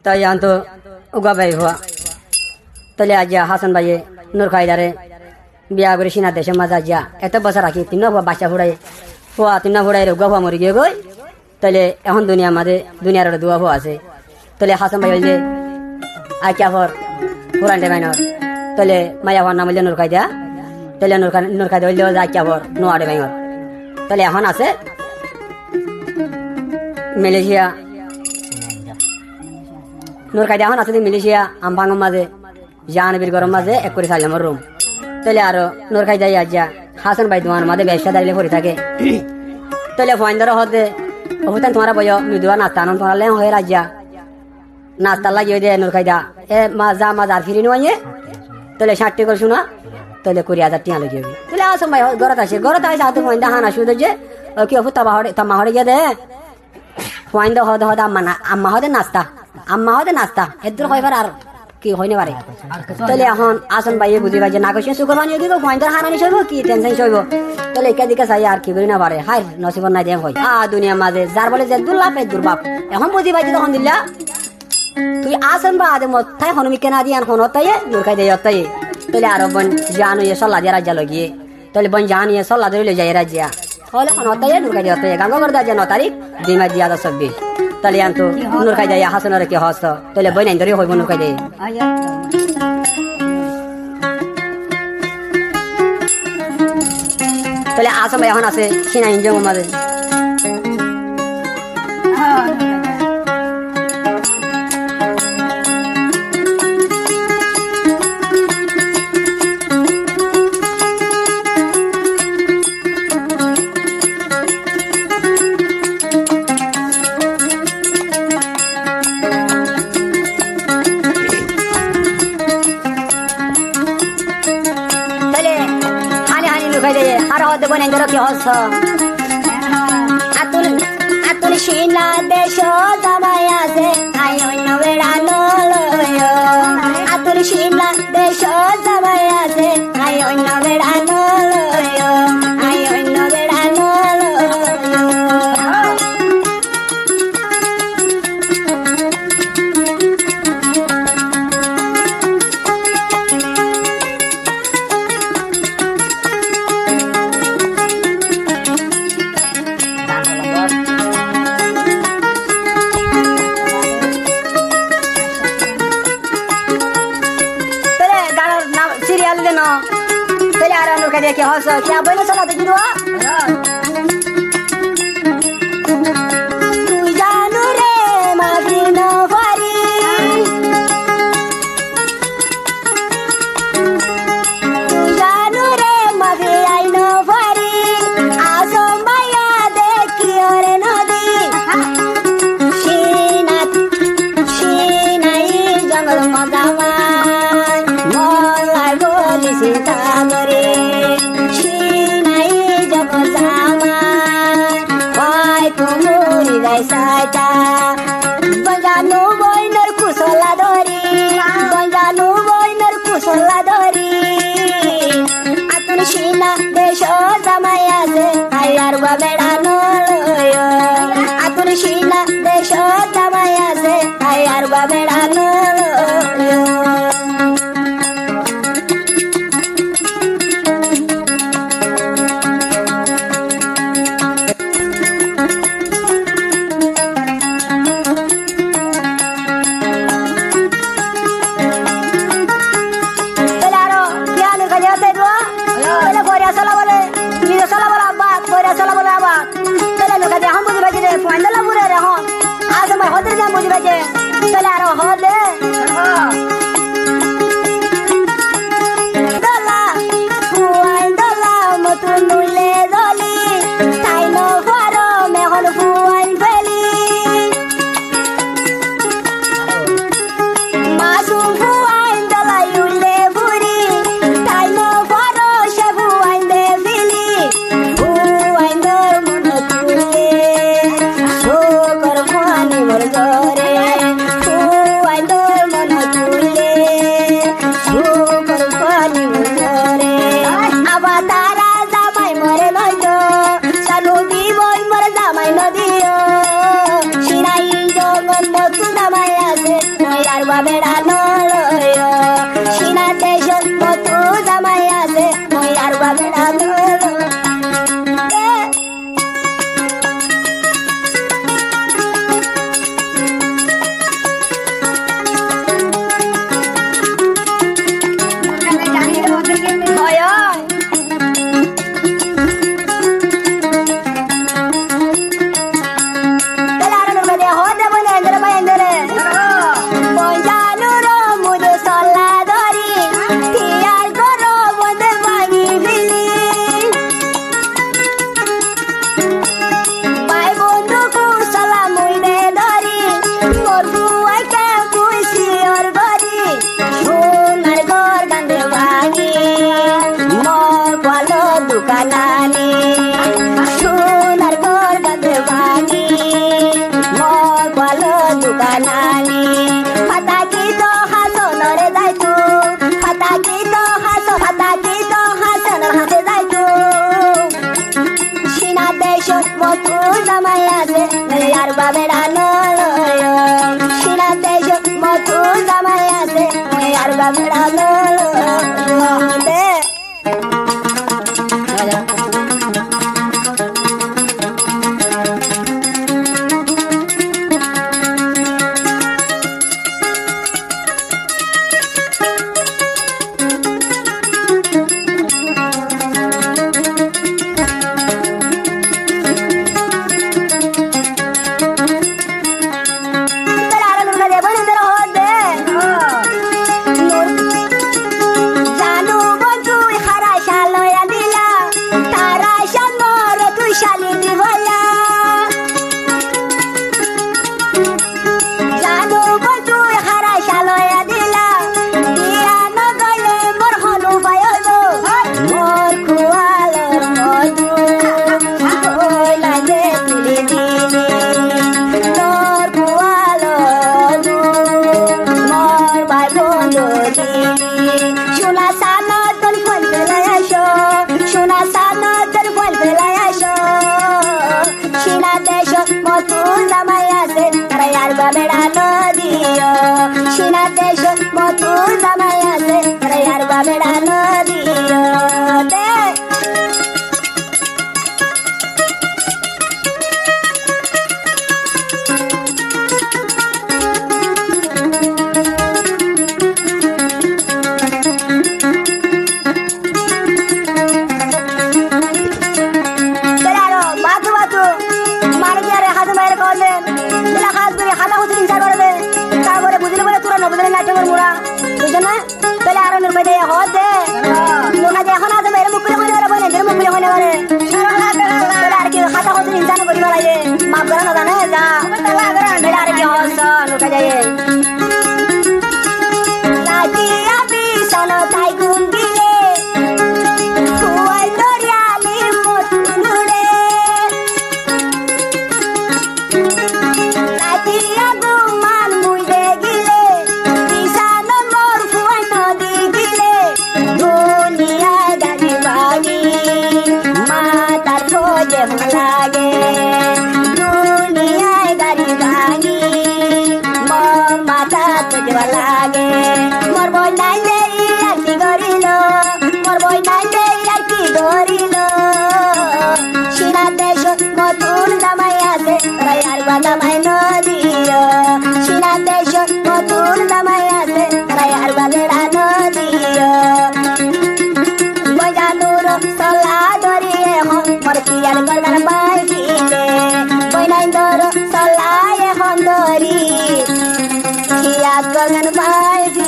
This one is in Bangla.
তাই আন্ত উগা ভাই হওয়া তাহলে আজ হাসান ভাইয়ে নূর খাইদারে বিয়া করে সিনা দেশের মাঝে আজ এত বছর রাখি তিন বাচ্চা ফুড়াই হওয়া তিন ফুড়াই উগা হওয়া মরি গিয়ে গই তাহলে এখন দুনিয়ার মাঝে দুনিয়ার দুয়া হওয়া আছে তাহলে হাসান ভাই হইলে আইকা ফর পুরান ডেমাইনর তাহলে মায়া হওয়ার নাম হইলে নূর খাইদা তাহলে নূর খাইদা হইলেও আইকা ফর নোয়া ডেমাইনর তাহলে এখন আছে মালয়েশিয়া নূর খাইদা এখন আছে মালয়েশিয়া আমবাংর মাঝে জাহানবীর গরম মাঝে 1 নম্বর রুম তাহলে আরো নূর খাইদাই আজ্জা হাসান ভাই তোমার মাঝে ব্যবসা দাঁড়িয়ে পড়ে থাকে তাহলে ফাইন্দার হতে ওখান তোমার বয় মৃদুয়া নাস্তা নন তোমার লেন হয়ে রাজ্যা নাস্তা লাগিয়ে দে নূর খাইদা এ মাজা আর ফিরি নিয়ে তাহলে 60 করে শোনা তাহলে 20,000 টিয়া লাগিয়ে তাহলে আসো ভাই ঘরত আসে হাতে ফাইন্দা হানা শুধু যে কি অফু তামা হরে গিয়ে দে ফাইন্দা হদ আম্মা হদে নাস্তা এদুর হইবার আর কি হইনে পারে তাহলে এখন আসন ভাইয়ে বুঝি ভাই যে না কইছে সুগর বানিয়ে দিব ফাইন্দার হানানি সইব কি টেনশন সইব তাহলে এদিকে চাই আর কি করি না পারে হাই নসিব নাই দেখ হয় দুনিয়া মাঝে যার বলে যে দুর্লাভ দুর্বাপ এখন বুঝি ভাই তখন দিল্লা তুই আসন বা আদে মথায় হনুমিকে না দিয়ে এখন হতাইয়ে নূর খাইদা হতাইয়ে তাহলে আরো বোন জানো ইয়ে সল্লা দিয়ে রাজ্যা লগিয়ে তাহলে বোন জানো ইয়ে সল্লা ধরে যাই রাজ্যা তাহলে এখন হতাইয়ে নূর খাইদা হতাইয়ে গাঙ্গ করে দেয় 9 তারিখ 2 মাস 2026 তাহলে আনতো নূর খাইদা হাসানের কি হস্ত তাহলে বই নাই ধরে হইব নূর খাইদা তাহলে আসন ভাই এখন আছে সিনা ইঞ্জং মাঝে বনে ধরো কি হস আতুল শিলা দেশ জামাই আছে আই অন্য বেড়ানো আতুল শিলা দেশ জামাই আছে আই অন্য বেড়ানো আই অন্য বেড়ানো কি হস কি বইলে চলা দেখি তুই জানো রে মাগি না পারি তুই জানো রে মাগি আই না পারি আসম ভাইয়া দেখি ওরে নদী সিনাই জঙ্গল মজামাই মলাই বলি সীতা করে সাইতা বঞ্জানু বইনর কুশলা ধরি আতুন সিনা দেশ জামাই আছে আয়ার বেড়ানো আতুন সিনা দেশ জামাই আছে আয়ার বেড়ানো Mona বেড়ানো সিনাতে মতো জামাই আছে মই আর বা বেড়ানো বেড়ানো সিনাতে মতো জামাই আছে আর বা বেড়ানো বেড়ানো দিও সিনাতে মতো জামাই আছে আর বা বেড়ানো দিও Bye.